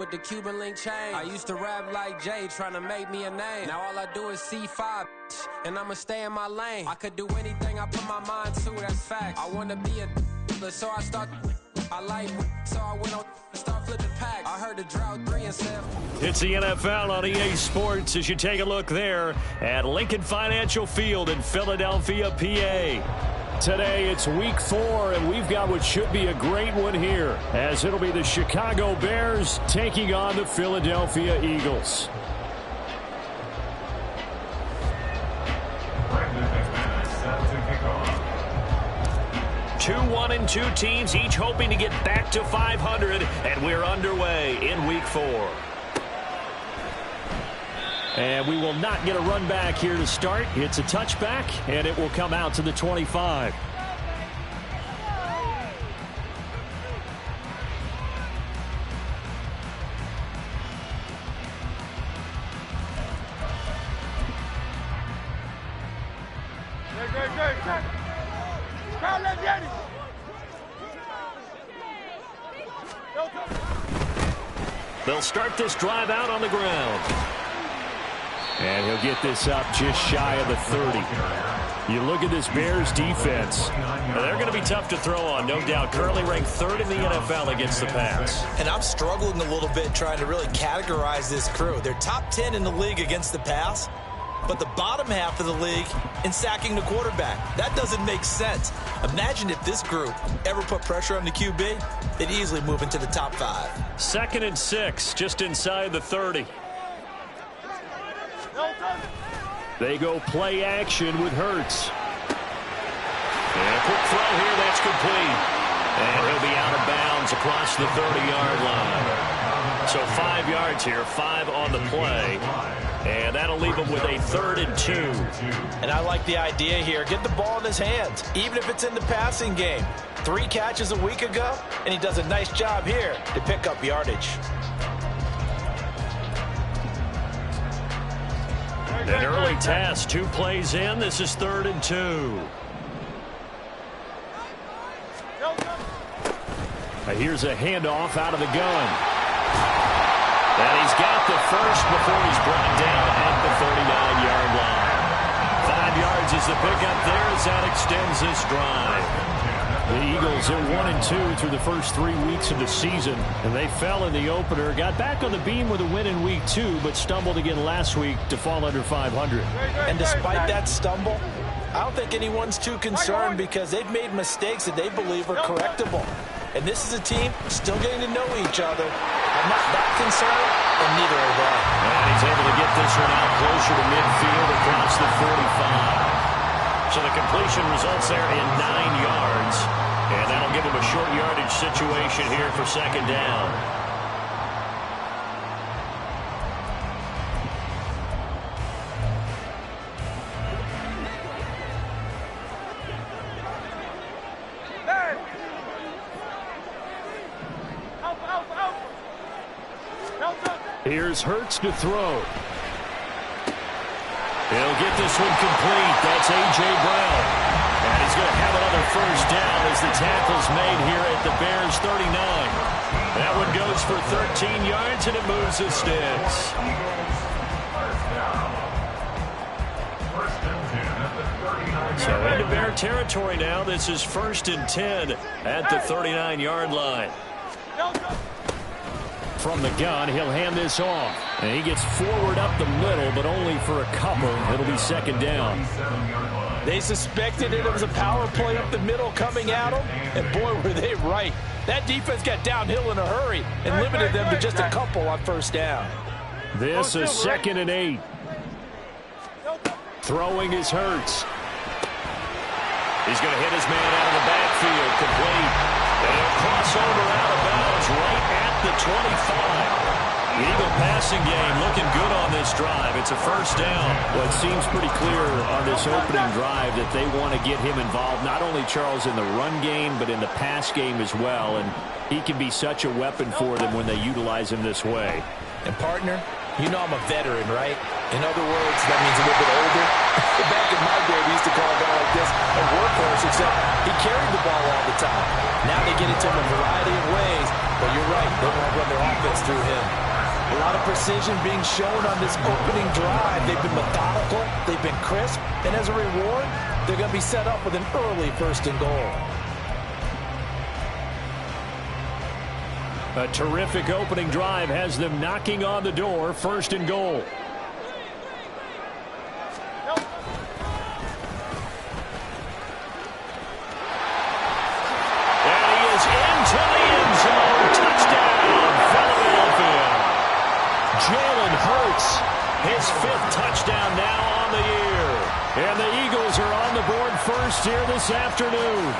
with the Cuban link chain. I used to rap like Jay, trying to make me a name. Now all I do is C5, and I'ma stay in my lane. I could do anything I put my mind to, that's fact. I wanna be a so I start. I like, so I went on start flipping packs. I heard the drought 3 and 7. It's the NFL on EA Sports as you take a look there at Lincoln Financial Field in Philadelphia, PA. Today it's week 4, and we've got what should be a great one here, as it'll be the Chicago Bears taking on the Philadelphia Eagles. Two 1-2 teams, each hoping to get back to 500, and we're underway in week 4. And we will not get a run back here to start. It's a touchback, and it will come out to the 25. They'll start this drive out on the ground. And he'll get this up just shy of the 30. You look at this Bears defense. They're going to be tough to throw on, no doubt. Currently ranked 3rd in the NFL against the pass. And I'm struggling a little bit trying to really categorize this crew. They're top 10 in the league against the pass, but the bottom half of the league in sacking the quarterback. That doesn't make sense. Imagine if this group ever put pressure on the QB, they'd easily move into the top 5. 2nd and 6, just inside the 30. They go play action with Hurts. And a quick throw here, that's complete. And he'll be out of bounds across the 30-yard line. So 5 yards here, 5 on the play. And that'll leave him with a 3rd and 2. And I like the idea here. Get the ball in his hands, even if it's in the passing game. 3 catches a week ago, and he does a nice job here to pick up yardage. An early task, 2 plays in. This is 3rd and 2. Here's a handoff out of the gun. And he's got the first before he's brought down at the 39-yard line. 5 yards is the pickup there as that extends this drive. The Eagles are 1-2 through the first 3 weeks of the season, and they fell in the opener, got back on the beam with a win in week 2, but stumbled again last week to fall under 500. And despite that stumble, I don't think anyone's too concerned because they've made mistakes that they believe are correctable. And this is a team still getting to know each other. I'm not that concerned, and neither are they. And he's able to get this one out closer to midfield across the 45. So the completion results there in 9 yards. And that'll give him a short yardage situation here for 2nd down. Here's Hurts to throw. He'll get this one complete. That's A.J. Brown. And he's going to have another 1st down as the tackle's made here at the Bears 39. That one goes for 13 yards, and it moves the sticks. So into Bear territory now. This is 1st and 10 at the 39-yard line. From the gun, he'll hand this off. And he gets forward up the middle, but only for a couple. It'll be 2nd down. They suspected it was a power play up the middle coming at them, and boy, were they right. That defense got downhill in a hurry and limited them to just a couple on 1st down. This is 2nd and 8. Throwing is Hurts. He's going to hit his man out of the backfield, complete. And he'll cross over out of bounds right at the 25. The Eagle passing game looking good on this drive. It's a 1st down. Well, it seems pretty clear on this opening drive that they want to get him involved, not only, Charles, in the run game, but in the pass game as well. And he can be such a weapon for them when they utilize him this way. And, partner, you know I'm a veteran, right? In other words, that means a little bit older. Back in my day, we used to call a guy like this a workhorse, except he carried the ball all the time. Now they get it to him a variety of ways. But you're right, they won't run their offense through him. A lot of precision being shown on this opening drive. They've been methodical, they've been crisp, and as a reward, they're going to be set up with an early 1st and goal. A terrific opening drive has them knocking on the door, 1st and goal. And he is into the end zone. Touchdown, Philadelphia. Jalen Hurts, his 5th touchdown now on the year. And the Eagles are on the board first here this afternoon.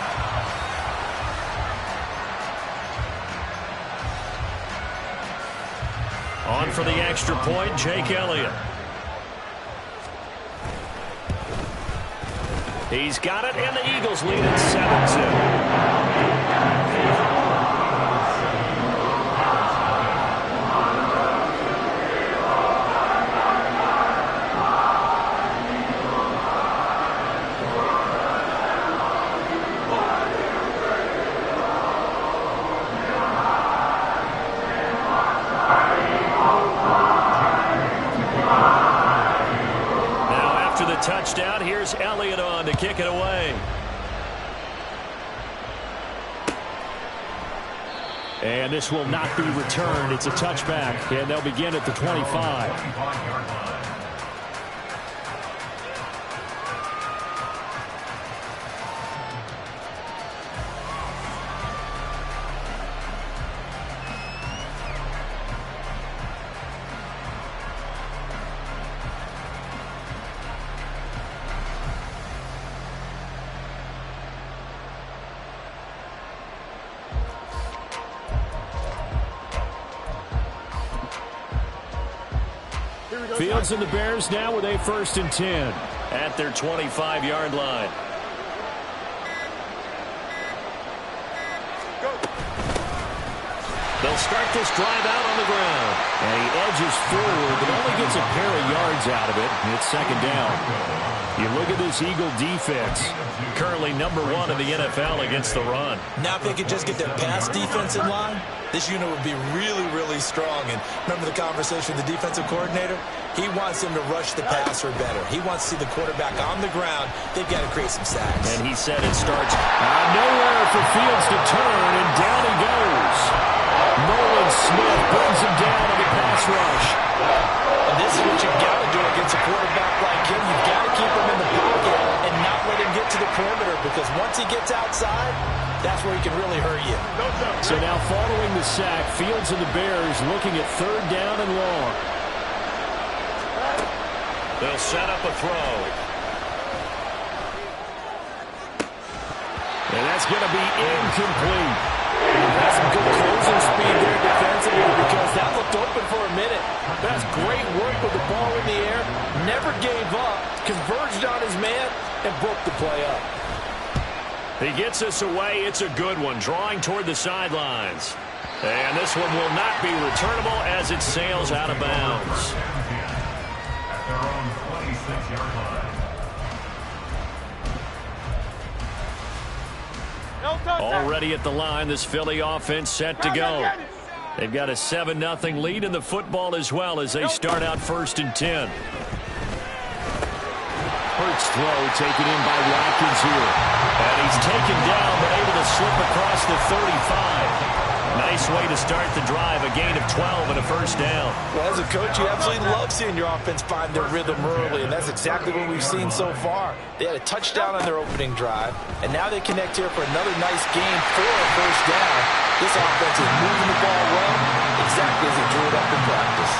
On for the extra point, Jake Elliott. He's got it, and the Eagles lead at 7-2. Touchdown. Here's Elliott on to kick it away. And this will not be returned. It's a touchback, and they'll begin at the 25. Fields and the Bears now with a 1st and 10 at their 25-yard line. They'll start this drive out on the ground. And he edges forward, but only gets a pair of yards out of it. It's 2nd down. You look at this Eagle defense, currently number 1 in the NFL against the run. Now if they could just get their pass defense in line, this unit would be really, really strong. And remember the conversation with the defensive coordinator? He wants them to rush the passer better. He wants to see the quarterback on the ground. They've got to create some sacks. And he said it starts nowhere for Fields to turn, and down he goes. Nolan Smith brings him down on the pass rush. And this is what you've got to do against a quarterback like him. You've got to keep him in the pocket and not let him get to the perimeter, because once he gets outside, that's where he can really hurt you. So now following the sack, Fields and the Bears looking at 3rd down and long. They'll set up a throw. And that's going to be incomplete. That's some good closing speed there defensively, because that looked open for a minute. That's great work with the ball in the air. Never gave up, converged on his man, and broke the play up. He gets us away. It's a good one, drawing toward the sidelines. And this one will not be returnable as it sails out of bounds. Already at the line, this Philly offense set to go. They've got a 7-0 lead in the football as well as they start out 1st and 10. Hurts throw taken in by Watkins here. And he's taken down but able to slip across the 35. Nice way to start the drive, a gain of 12 and a 1st down. Well, as a coach, you absolutely love seeing your offense find their rhythm early, and that's exactly what we've seen so far. They had a touchdown on their opening drive, and now they connect here for another nice gain for a 1st down. This offense is moving the ball well, exactly as they drew it up in practice.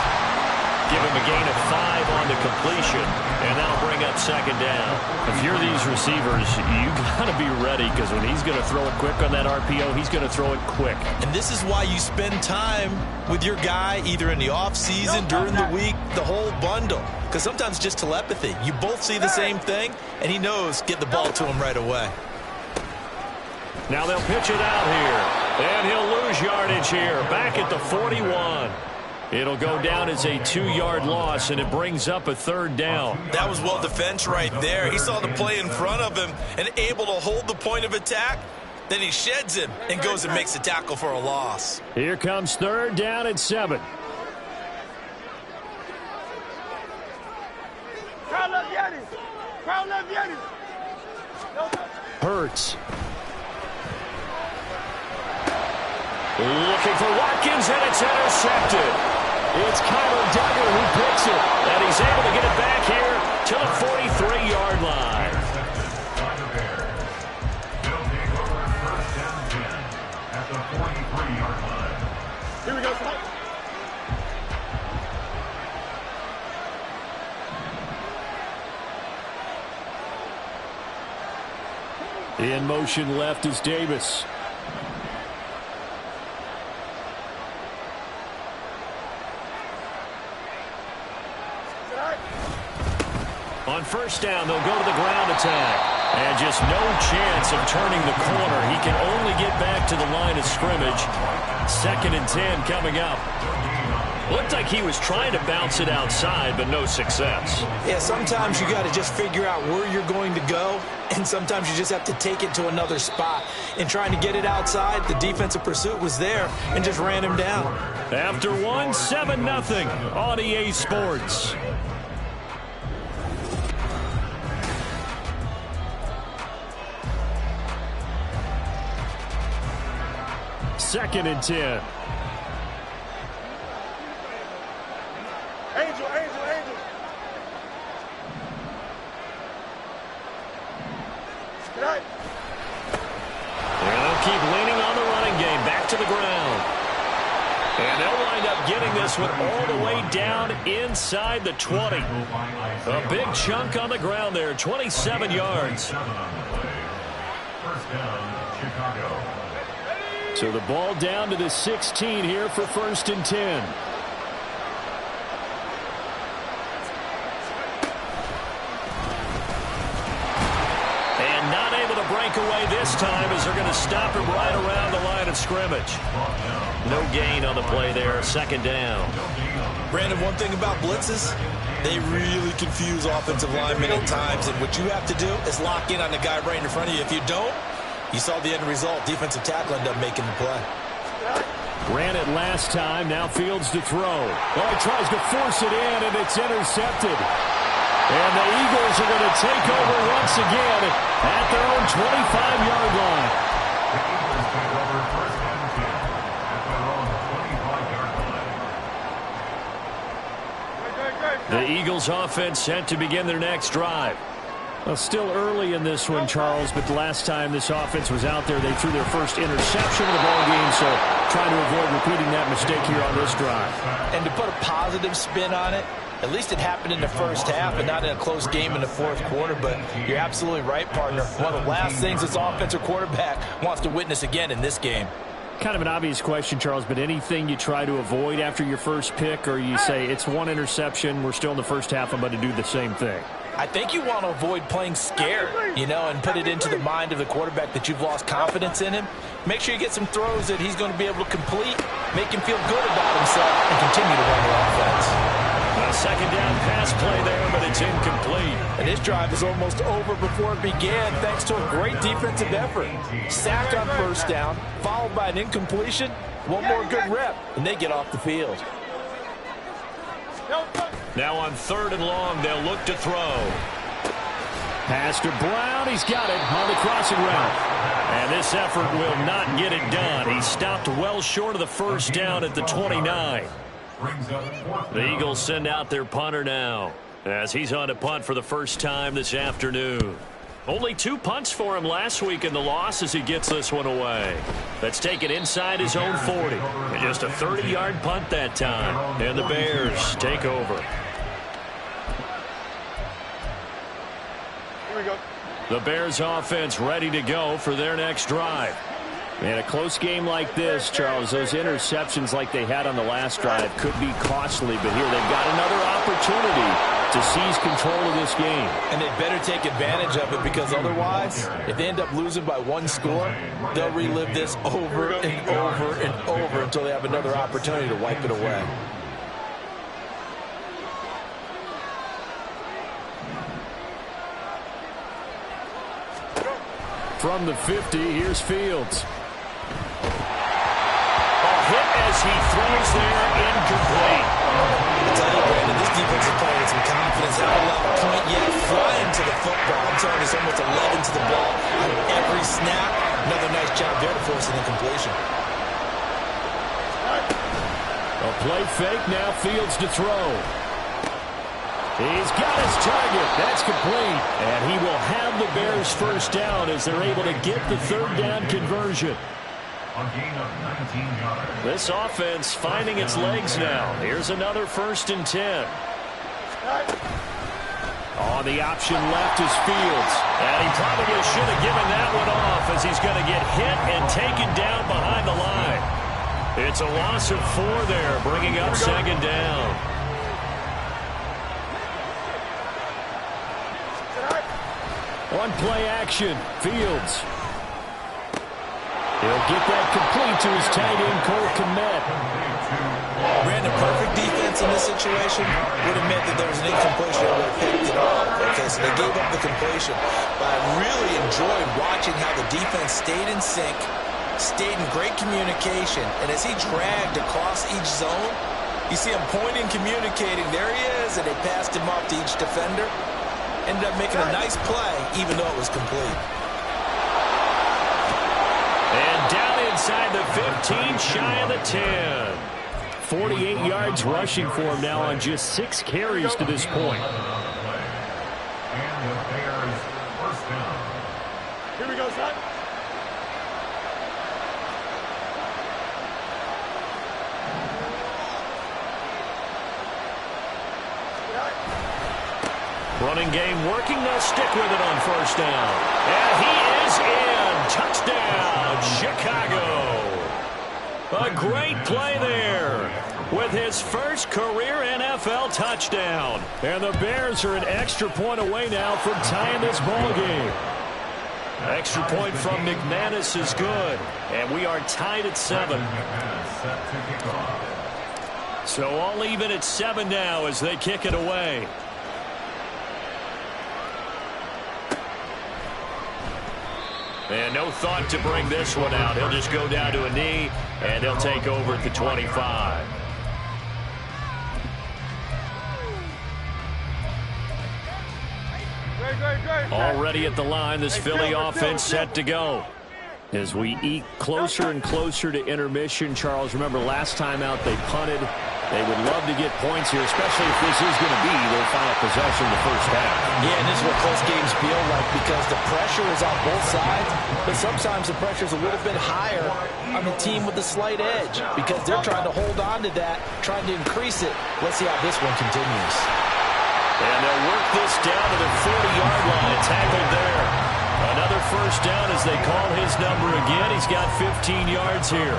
Give him a gain of 5 on the completion, and that'll bring up 2nd down. If you're these receivers, you got to be ready, because when he's going to throw it quick on that RPO, he's going to throw it quick. And this is why you spend time with your guy either in the offseason, during the week, the whole bundle. Because sometimes just telepathy. You both see the same thing, and he knows get the ball to him right away. Now they'll pitch it out here, and he'll lose yardage here, back at the 41. It'll go down as a 2-yard loss, and it brings up a 3rd down. That was well defense right there. He saw the play in front of him and able to hold the point of attack. Then he sheds him and goes and makes a tackle for a loss. Here comes 3rd down and 7. Hurts. Looking for Watkins, and it's intercepted. It's Kyler Duggar who picks it, and he's able to get it back here to the 43-yard line. Here we go. In motion left is Davis. On 1st down, they'll go to the ground attack. And just no chance of turning the corner. He can only get back to the line of scrimmage. 2nd and 10 coming up. Looked like he was trying to bounce it outside, but no success. Yeah, sometimes you got to just figure out where you're going to go, and sometimes you just have to take it to another spot. In trying to get it outside, the defensive pursuit was there and just ran him down. After 1, 7-0 on EA Sports. Second and 10. Angel. And they'll keep leaning on the running game. Back to the ground. And they'll wind up getting this one all the way down inside the 20. A big chunk on the ground there. 27 yards. So the ball down to the 16 here for 1st and 10. And not able to break away this time as they're going to stop him right around the line of scrimmage. No gain on the play there. 2nd down. Brandon, one thing about blitzes, they really confuse offensive linemen at times, and what you have to do is lock in on the guy right in front of you. If you don't, you saw the end result. Defensive tackle ended up making the play. Ran it last time. Now Fields to throw. Oh, he tries to force it in, and it's intercepted. And the Eagles are going to take over once again at their own 25-yard line. The Eagles offense set to begin their next drive. Well, still early in this one, Charles, but the last time this offense was out there, they threw their first interception of the ball game, so trying to avoid repeating that mistake here on this drive. And to put a positive spin on it, at least it happened in the first half and not in a close game in the 4th quarter, but you're absolutely right, partner. One of the last things this offensive quarterback wants to witness again in this game. Kind of an obvious question, Charles, but anything you try to avoid after your first pick, or you say it's one interception, we're still in the first half, I'm going to do the same thing? I think you want to avoid playing scared, and put it into the mind of the quarterback that you've lost confidence in him. Make sure you get some throws that he's going to be able to complete, make him feel good about himself, and continue to run the offense. A 2nd down pass play there, but it's incomplete. And this drive is almost over before it began, thanks to a great defensive effort. Sack on 1st down, followed by an incompletion, one more good rep, and they get off the field. Now on 3rd and long, they'll look to throw. Pass to Brown. He's got it on the crossing route. And this effort will not get it done. He stopped well short of the 1st down at the 29. The Eagles send out their punter now as he's on to punt for the first time this afternoon. Only 2 punts for him last week in the loss as he gets this one away. That's taken inside his own 40. And just a 30-yard punt that time. And the Bears take over. Here we go. The Bears offense ready to go for their next drive. In a close game like this, Charles, those interceptions like they had on the last drive could be costly, but here they've got another opportunity to seize control of this game. And they better take advantage of it, because otherwise, if they end up losing by 1 score, they'll relive this over and over and over until they have another opportunity to wipe it away. From the 50, here's Fields. Hit as he throws there, incomplete. I tell you, Brandon, this defense is playing with some confidence. Haven't allowed a point yet. Flying to the football. I'm telling you, it's almost 11 to the ball on every snap. Another nice job there to force an incompletion. A play fake, now Fields to throw. He's got his target. That's complete. And he will have the Bears first down as they're able to get the third down conversion. A gain of 19 yards. This offense finding its legs now. Here's another 1st and 10. On the option left is Fields. And he probably should have given that one off as he's going to get hit and taken down behind the line. It's a loss of 4 there, bringing up 2nd down. On play action, Fields. He'll get that complete to his tight end, Cole Kmet. Brandon, perfect defense in this situation would have meant that there was an incompletion that would have picked it up. Okay, so they gave up the completion. But I really enjoyed watching how the defense stayed in sync, stayed in great communication, and as he dragged across each zone, you see him pointing, communicating. There he is, and they passed him off to each defender. Ended up making a nice play, even though it was complete. And down inside the 15, shy of the 10. 48 yards rushing for him now on just 6 carries to this point. And the Bears first down. Here we go, son. Running game working. They'll stick with it on 1st down. And he is in. Touchdown, Chicago. A great play there with his first career NFL touchdown. And the Bears are an extra point away now from tying this ball game. Extra point from McManus is good. And we are tied at 7. So all even at 7 now as they kick it away. And no thought to bring this one out. He'll just go down to a knee, and they'll take over at the 25. Already at the line, this Philly offense set to go. As we eke closer and closer to intermission, Charles, remember last time out they punted. They would love to get points here, especially if this is going to be their final possession in the first half. Yeah, and this is what close games feel like because the pressure is on both sides, but sometimes the pressure is a little bit higher on the team with the slight edge because they're trying to hold on to that, trying to increase it. Let's see how this one continues. And they'll work this down to the 40-yard line, tackled there. Another first down as they call his number again. He's got 15 yards here.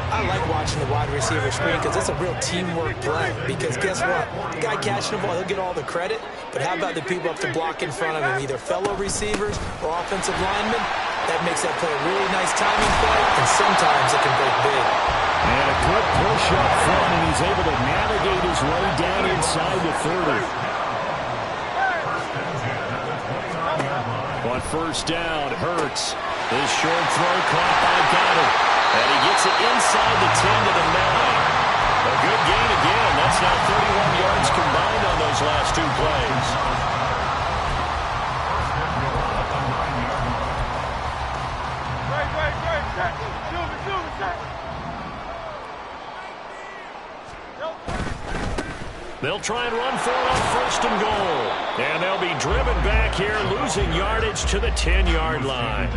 I like watching the wide receiver screen because it's a real teamwork play. Because guess what? The guy catching the ball, he'll get all the credit. But how about the people up to block in front of him, either fellow receivers or offensive linemen? That makes that play a really nice timing play, and sometimes it can break big. And a good push up front, and he's able to navigate his way down inside the 30. On first down, Hurts. His short throw caught by Goddard. And he gets it inside the 10 to the 9. A good gain again. That's now 31 yards combined on those last 2 plays. They'll try and run for it on 1st and goal. And they'll be driven back here, losing yardage to the 10-yard line.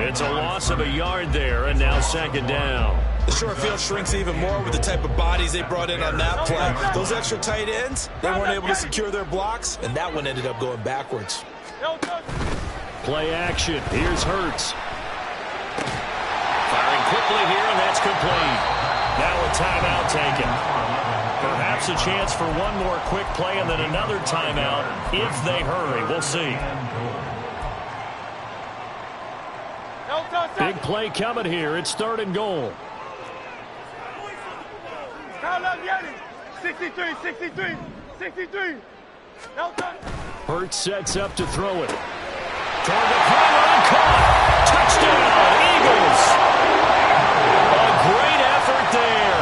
It's a loss of a yard there, and now 2nd down. The short field shrinks even more with the type of bodies they brought in on that play. Those extra tight ends, they weren't able to secure their blocks, and that one ended up going backwards. Play action. Here's Hurts. Firing quickly here, and that's complete. Now a timeout taken. Perhaps a chance for one more quick play and then another timeout if they hurry. We'll see. Big play coming here. It's 3rd and goal. 63. Hurts sets up to throw it. Toward the corner and caught. Touchdown, Eagles! A great effort there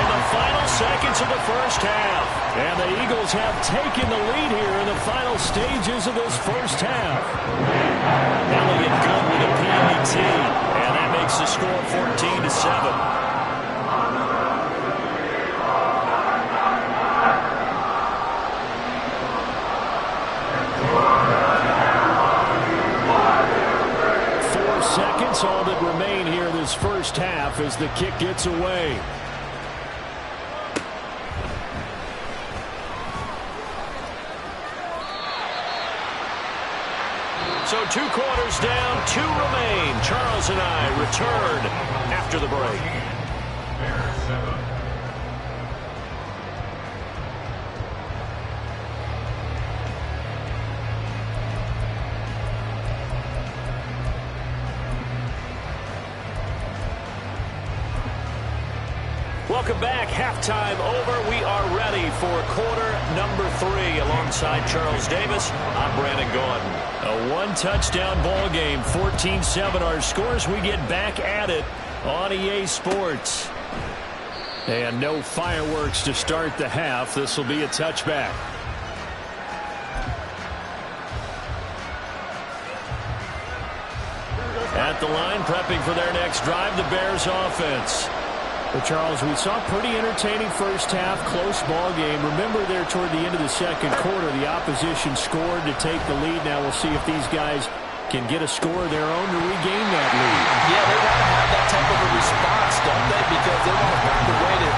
in the final seconds of the first half. And the Eagles have taken the lead here in the final stages of this first half. Elliott good with a PAT, and that makes the score 14-7. Seconds, all that remain here this first half as the kick gets away. So 2 quarters down, 2 remain. Charles and I return after the break. Bears 7. Welcome back. Halftime over. We are ready for quarter number 3. Alongside Charles Davis, I'm Brandon Gaudin. A 1-touchdown ball game, 14-7 our scores. We get back at it on EA Sports. And no fireworks to start the half. This will be a touchback. At the line, prepping for their next drive, the Bears offense. Well, Charles, we saw a pretty entertaining first half, close ball game. Remember there toward the end of the second quarter, the opposition scored to take the lead. Now we'll see if these guys can get a score of their own to regain that lead. Yeah, they want to have that type of a response, don't they? Because they want to find a way to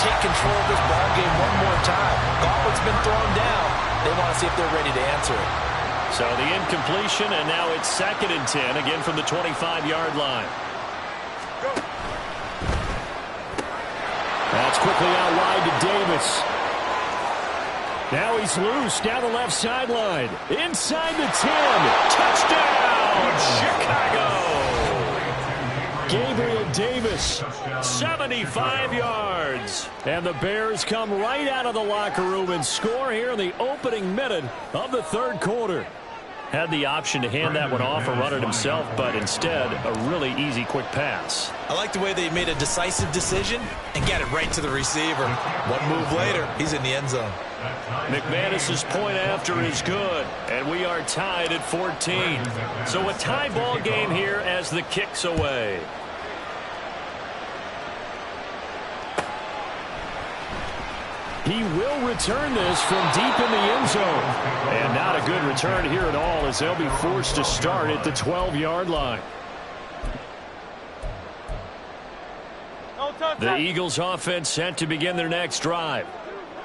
take control of this ball game one more time. Gauntlet's been thrown down. They want to see if they're ready to answer it. So the incompletion, and now it's 2nd and 10, again from the 25-yard line. That's quickly out wide to Davis. Now he's loose down the left sideline. Inside the 10. Touchdown, Chicago! Gabriel Davis, 75 yards. And the Bears come right out of the locker room and score here in the opening minute of the third quarter. Had the option to hand that one off or run it himself, but instead, a really easy, quick pass. I like the way they made a decisive decision and get it right to the receiver. One move later, he's in the end zone. McManus's point after is good, and we are tied at 14. So a tie ball game here as the kick's away. He will return this from deep in the end zone. And not a good return here at all as they'll be forced to start at the 12-yard line. The Eagles offense set to begin their next drive.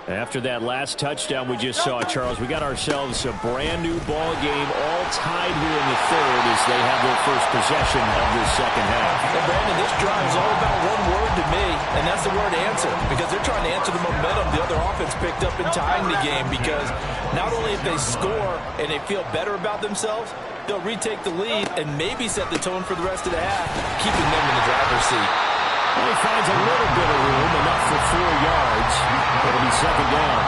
After that last touchdown we just saw, Charles, we got ourselves a brand new ball game, all tied here in the third as they have their first possession of this second half. Well, Brandon, this drive is all about one word to me, and that's the word answer, because they're trying to answer the momentum the other offense picked up in tying the game, because not only if they score and they feel better about themselves, they'll retake the lead and maybe set the tone for the rest of the half, keeping them in the driver's seat. Well, he finds a little bit of room, enough for 4 yards. It'll be second down.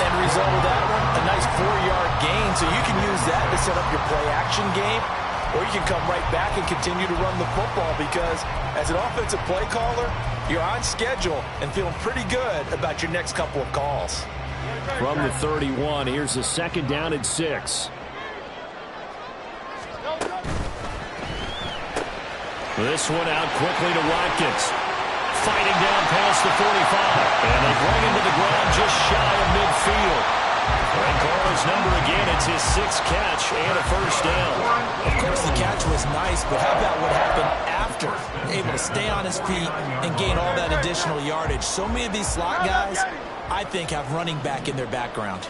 And result of that one, a nice 4-yard gain, so you can use that to set up your play-action game, or you can come right back and continue to run the football because as an offensive play caller, you're on schedule and feeling pretty good about your next couple of calls. From the 31, here's the second down and 6. This one out quickly to Watkins. Fighting down past the 45. And they bring him to the ground just shy of midfield. And Carter's number again, it's his 6th catch and a first down. Of course, the catch was nice, but how about what happened after? Able to stay on his feet and gain all that additional yardage. So many of these slot guys, I think, have running back in their background.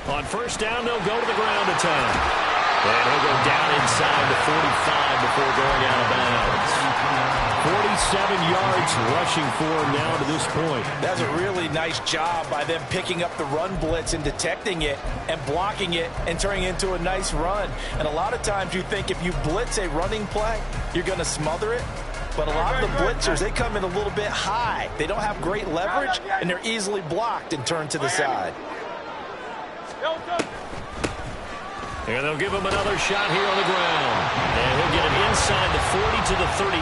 On first down, they'll go to the ground attack. And he'll go down inside the 45 before going out of bounds. 47 yards rushing for him now to this point. That's a really nice job by them picking up the run blitz and detecting it and blocking it and turning it into a nice run. And a lot of times you think if you blitz a running play, you're going to smother it. But a lot of the blitzers, they come in a little bit high. They don't have great leverage, and they're easily blocked and turned to the side. And they'll give him another shot here on the ground. And he'll get it inside the 40 to the 39.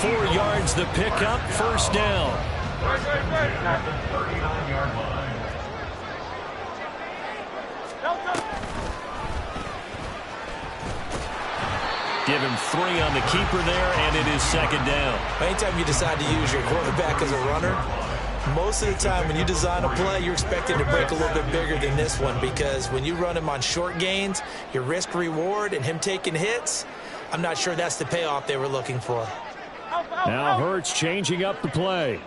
4 yards the pickup, first down. At the 39-yard line. Give him 3 on the keeper there, and it is second down. Anytime you decide to use your quarterback as a runner, most of the time when you design a play, you're expecting to break a little bit bigger than this one, because when you run him on short gains, your risk-reward and him taking hits, I'm not sure that's the payoff they were looking for. Now Hurts changing up the play.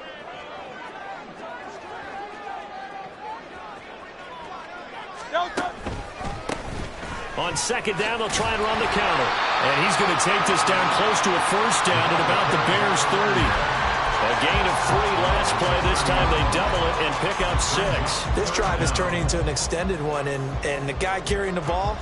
On second down, they'll try and run the counter. And he's going to take this down close to a first down at about the Bears' 30. A gain of 3 last play. This time they double it and pick up 6. This drive is turning into an extended one, and the guy carrying the ball,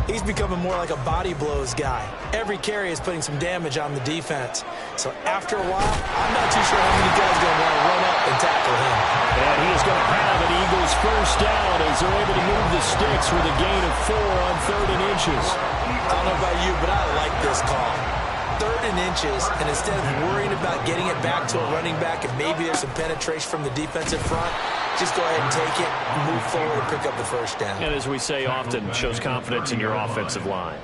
he's becoming more like a body blows guy. Every carry is putting some damage on the defense. So after a while, I'm not too sure how many guys are going to want to run up and tackle him. And he is going to have an Eagles first down as they're able to move the sticks with a gain of 4 on 3rd and inches. I don't know about you, but I like this call. 3rd and inches, and instead of worrying about getting it back to a running back and maybe there's some penetration from the defensive front, just go ahead and take it, move forward, and pick up the first down. And as we say often, shows confidence in your offensive line.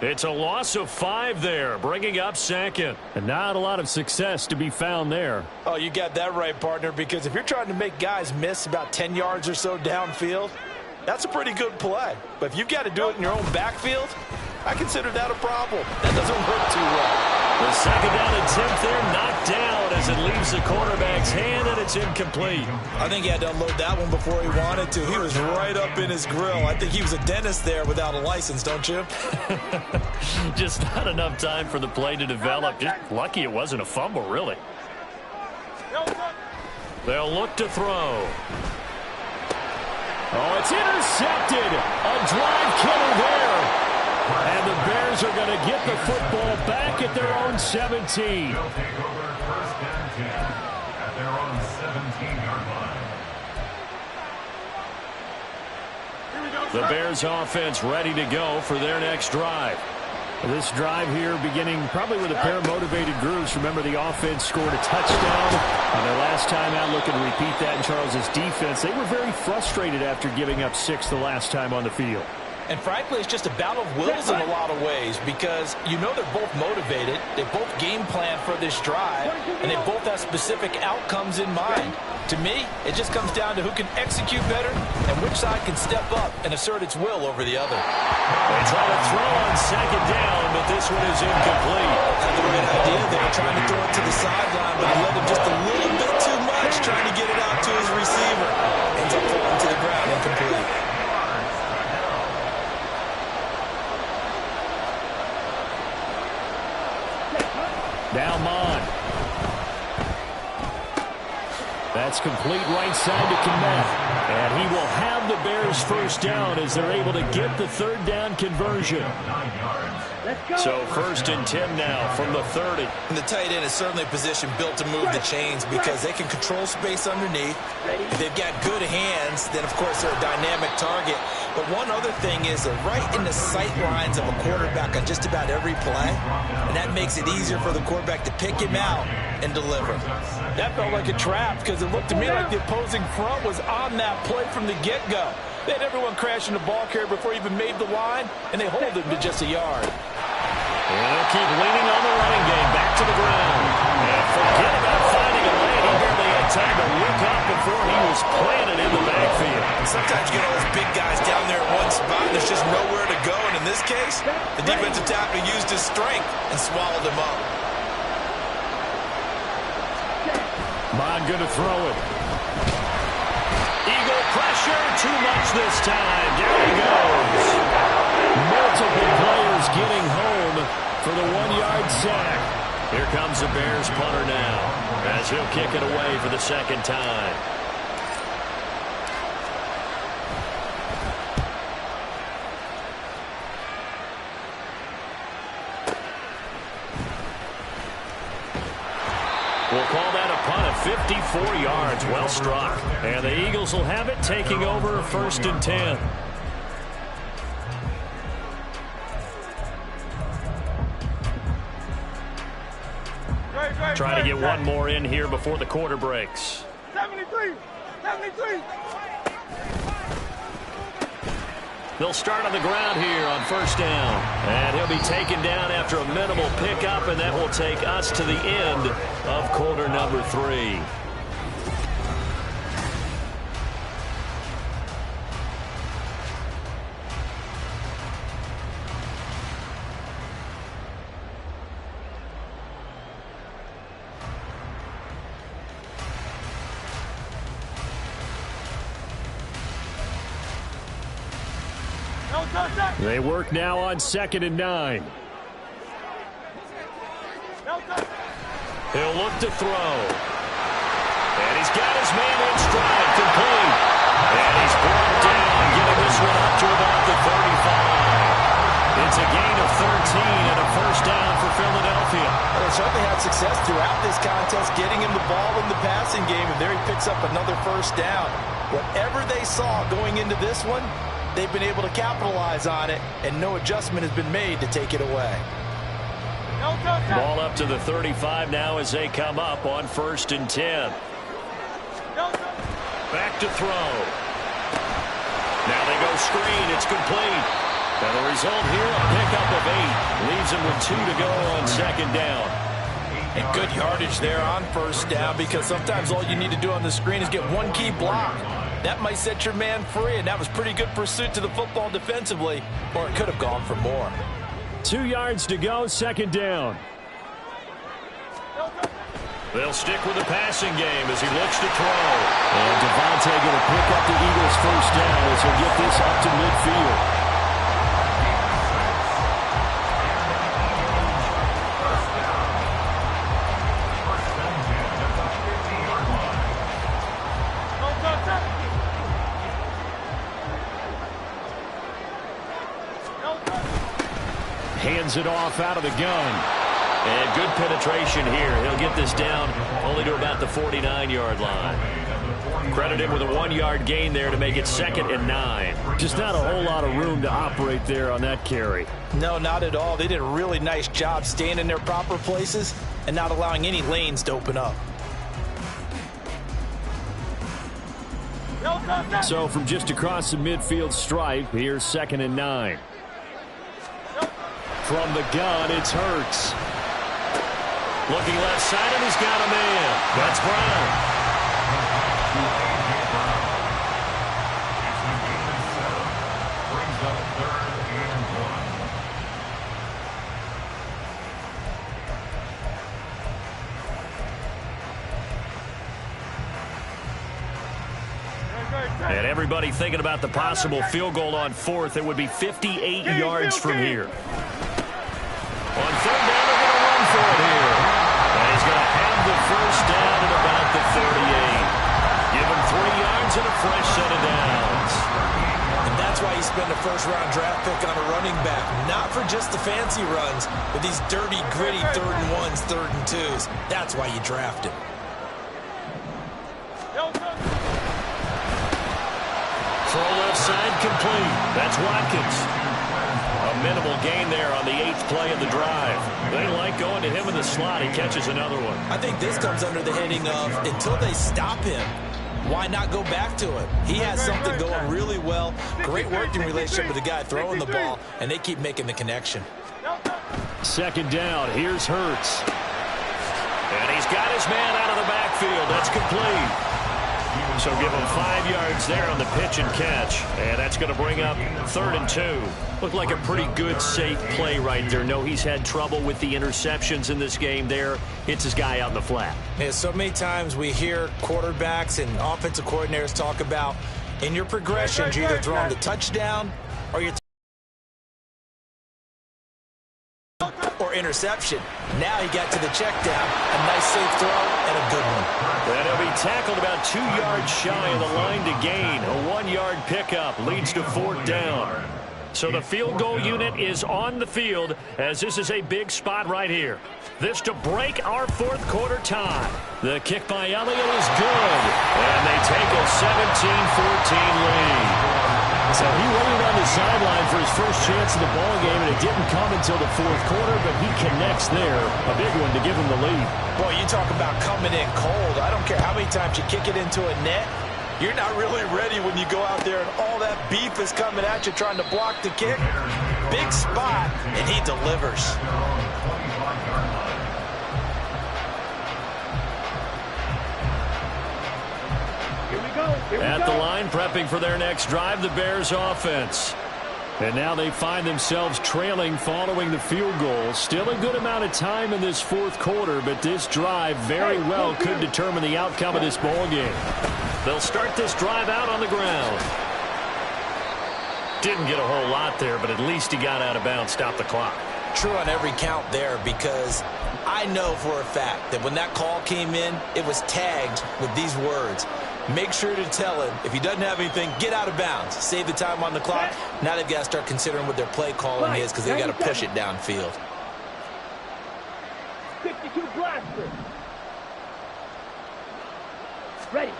It's a loss of 5 there, bringing up second. And not a lot of success to be found there. Oh, you got that right, partner, because if you're trying to make guys miss about 10 yards or so downfield, that's a pretty good play. But if you've got to do it in your own backfield, I consider that a problem. That doesn't work too well. The second down attempt there knocked down as it leaves the quarterback's hand, and it's incomplete. I think he had to unload that one before he wanted to. He was right up in his grill. I think he was a dentist there without a license, don't you? Just not enough time for the play to develop. Just lucky it wasn't a fumble, really. They'll look to throw. Oh, it's intercepted. A drive killer there. And the Bears are going to get the football back at their own 17. They'll take over first and 10 at their own 17-yard line. The Bears offense ready to go for their next drive. This drive here beginning probably with a pair of motivated groups. Remember, the offense scored a touchdown on their last time out. Looking to repeat that in Charles's defense. They were very frustrated after giving up 6 the last time on the field. And frankly, it's just a battle of wills in a lot of ways, because you know they're both motivated, they both game plan for this drive, and they both have specific outcomes in mind. To me, it just comes down to who can execute better and which side can step up and assert its will over the other. They try to throw on second down, but this one is incomplete. Had the right idea. They were trying to throw it to the sideline, but he led him just a little bit too much, trying to get it out to his receiver. Ends up falling to the ground, incomplete. Now Mon. That's complete right side to Kmet. And he will have the Bears first down as they're able to get the 3rd down conversion. So 1st and 10 now from the 30. And the tight end is certainly a position built to move the chains because they can control space underneath. If they've got good hands, then of course they're a dynamic target. But one other thing is they're right in the sight lines of a quarterback on just about every play. And that makes it easier for the quarterback to pick him out and deliver. That felt like a trap because it looked to me like the opposing front was on that play from the get-go. They had everyone crashing the ball carrier before he even made the line, and they hold him to just a yard. And they'll keep leaning on the running game. Back to the ground. And forget about finding a lane. He barely had time to look up before he was planted in the backfield. Sometimes you get all those big guys down there in one spot, and there's just nowhere to go. And in this case, the defensive tackle used his strength and swallowed him up. Mon going to throw it. Eagle pressure, too much this time. Down he goes. Multiple players getting home for the 1-yard sack. Here comes the Bears punter now as he'll kick it away for the 2nd time. We'll call that a punt of 54 yards. Well struck. And the Eagles will have it, taking over 1st and 10. Trying to get one more in here before the quarter breaks. 73. 73. They'll start on the ground here on first down. And he'll be taken down after a minimal pickup, and that will take us to the end of quarter number 3. They work now on 2nd and 9. He'll look to throw. And he's got his man in stride, complete. And he's brought down, getting this one up to about the 35. It's a gain of 13 and a first down for Philadelphia. They certainly had success throughout this contest, getting him the ball in the passing game, and there he picks up another first down. Whatever they saw going into this one, they've been able to capitalize on it, and no adjustment has been made to take it away. Ball up to the 35 now as they come up on 1st and 10. Back to throw. Now they go screen. It's complete. And the result here, a pickup of 8. Leaves them with 2 to go on 2nd down. And good yardage there on first down, because sometimes all you need to do on the screen is get one key block. That might set your man free, and that was pretty good pursuit to the football defensively, or it could have gone for more. 2 yards to go, 2nd down. They'll stick with the passing game as he looks to throw. And Devontae going to pick up the Eagles' first down as he'll get this up to midfield. Hands it off out of the gun. And good penetration here. He'll get this down only to about the 49-yard line. Credit him with a 1-yard gain there to make it 2nd and 9. Just not a whole lot of room to operate there on that carry. No, not at all. They did a really nice job staying in their proper places and not allowing any lanes to open up. So from just across the midfield stripe, here's 2nd and 9. From the gun, it's Hurts. Looking left side, and he's got a man. That's Brown. And everybody thinking about the possible field goal on 4th. It would be 58 yards from here. On 3rd down, they're going to run for it here. And he's going to have the first down at about the 38. Give him 3 yards and a fresh set of downs. And that's why you spend a first-round draft pick on a running back. Not for just the fancy runs, but these dirty, gritty 3rd and 1s, 3rd and 2s. That's why you draft him. Throw left side complete. That's Watkins. A minimal gain there on the 8th play of the drive. They like going to him in the slot. He catches another one. I think this comes under the heading of until they stop him, why not go back to him? He has something going really well. Great working relationship with the guy throwing the ball, and they keep making the connection. 2nd down. Here's Hurts. And he's got his man out of the backfield. That's complete. So give him 5 yards there on the pitch and catch. And that's going to bring up 3rd and 2. Looked like a pretty good, safe play right there. No, he's had trouble with the interceptions in this game there. Hits his guy out in the flat. Yeah, so many times we hear quarterbacks and offensive coordinators talk about in your progressions, you're either throwing the touchdown or you're interception. Now he got to the check down. A nice safe throw and a good one. And he'll be tackled about 2 yards shy of the line to gain. A 1-yard pickup leads to 4th down. So the field goal unit is on the field as this is a big spot right here. This to break our 4th quarter tie. The kick by Elliott is good. And they take a 17-14 lead. So he waited on the sideline for his first chance of the ball game, and it didn't come until the fourth quarter, but he connects there. A big one to give him the lead. Boy, you talk about coming in cold. I don't care how many times you kick it into a net. You're not really ready when you go out there and all that beef is coming at you trying to block the kick. Big spot, and he delivers. At the line, prepping for their next drive, the Bears offense. And now they find themselves trailing following the field goal. Still a good amount of time in this fourth quarter, but this drive very well could determine the outcome of this ball game. They'll start this drive out on the ground. Didn't get a whole lot there, but at least he got out of bounds, stopped the clock. True on every count there, because I know for a fact that when that call came in, it was tagged with these words. Make sure to tell him, if he doesn't have anything, get out of bounds. Save the time on the clock. Now they've got to start considering what their play calling is, because they've got to push it downfield. 62 blaster. Ready.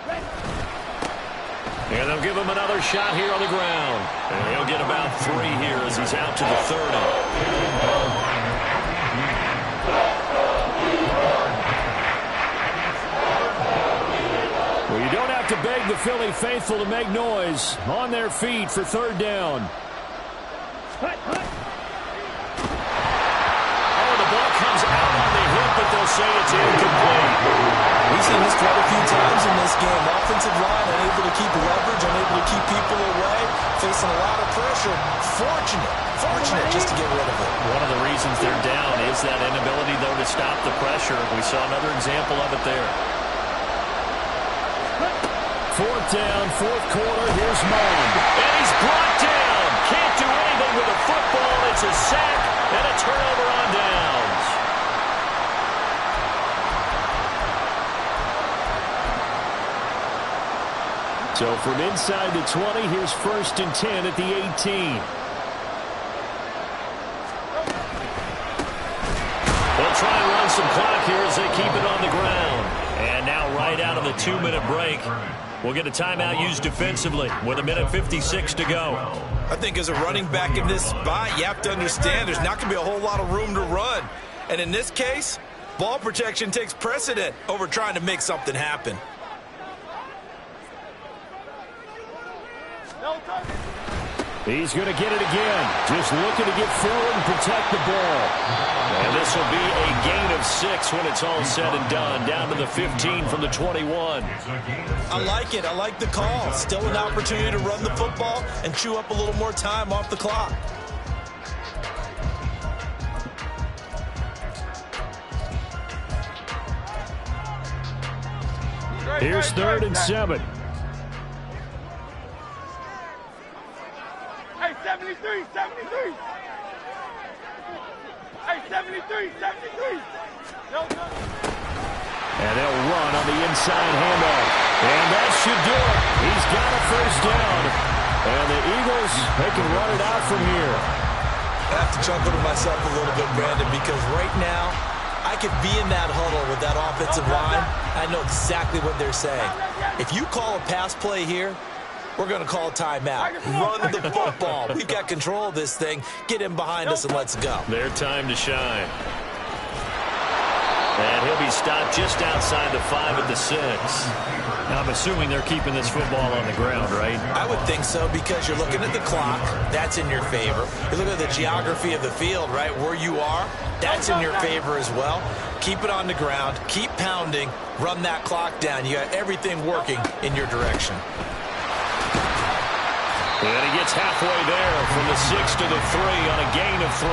And they'll give him another shot here on the ground. And he'll get about 3 here as he's out to the 30. Well, you don't have to beg the Philly faithful to make noise. On their feet for third down. Oh, the ball comes out on the hip, but they'll say it's incomplete. We've seen this quite a few times in this game. Offensive line unable to keep leverage, unable to keep people away, facing a lot of pressure. Fortunate just to get rid of it. One of the reasons they're down is that inability, though, to stop the pressure. We saw another example of it there. Fourth down, fourth quarter. Here's Mond. And he's brought down. Can't do anything with a football. It's a sack and a turnover on downs. So from inside the 20, here's 1st and 10 at the 18. They'll try and run some clock here as they keep it on the ground. And now right out of the 2-minute break, we'll get a timeout used defensively with 1:56 to go. I think as a running back in this spot, you have to understand there's not going to be a whole lot of room to run. And in this case, ball protection takes precedent over trying to make something happen. He's going to get it again. Just looking to get forward and protect the ball. And this will be a gain of 6 when it's all said and done. Down to the 15 from the 21. I like it. I like the call. Still an opportunity to run the football and chew up a little more time off the clock. Here's 3rd and 7. Hey, 73. Hey, 73. And they'll run on the inside handoff. And that should do it. He's got a 1st down. And the Eagles, they can run it out from here. I have to chuckle to myself a little bit, Brandon, because right now I could be in that huddle with that offensive line. I know exactly what they're saying. If you call a pass play here, we're going to call a timeout. Run the football. We've got control of this thing. Get in behind us and let's go. Their time to shine. And he'll be stopped just outside the 5 at the 6. Now, I'm assuming they're keeping this football on the ground, right? I would think so, because you're looking at the clock. That's in your favor. You're looking at the geography of the field, right, where you are. That's in your favor as well. Keep it on the ground. Keep pounding. Run that clock down. You got everything working in your direction. And he gets halfway there from the 6 to the 3 on a gain of 3.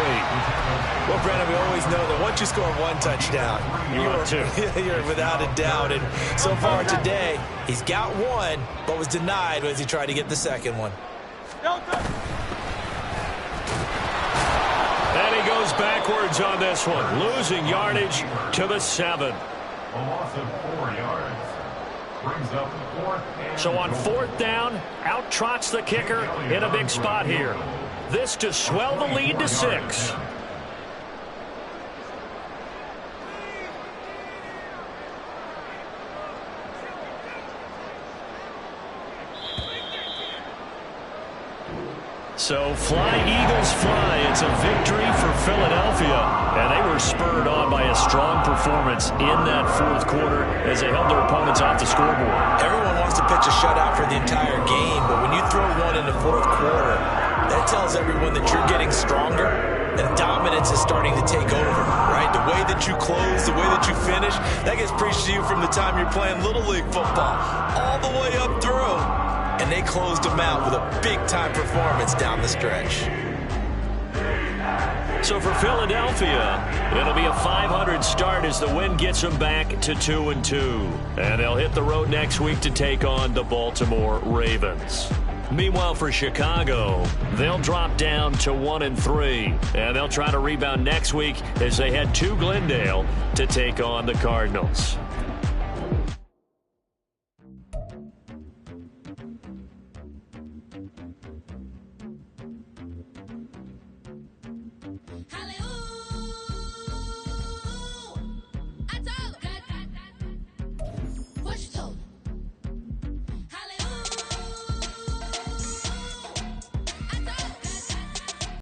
Well, Brandon, we always know that once you score 1 touchdown, you're without a doubt. And so far today, he's got 1, but was denied as he tried to get the second one. And he goes backwards on this one, losing yardage to the 7. A loss of 4 yards. Brings up 4th and So on 4th down, out trots the kicker in a big spot here. This to swell the lead to 6. So fly, Eagles, fly. It's a victory for Philadelphia. And they were spurred on by a strong performance in that fourth quarter as they held their opponents off the scoreboard. Everyone wants to pitch a shutout for the entire game, but when you throw one in the fourth quarter, that tells everyone that you're getting stronger and dominance is starting to take over, right? The way that you close, the way that you finish, that gets preached to you from the time you're playing Little League football all the way up through. And they closed them out with a big-time performance down the stretch. So for Philadelphia, it'll be a 500 start as the win gets them back to 2-2. And they'll hit the road next week to take on the Baltimore Ravens. Meanwhile, for Chicago, they'll drop down to 1-3. And they'll try to rebound next week as they head to Glendale to take on the Cardinals.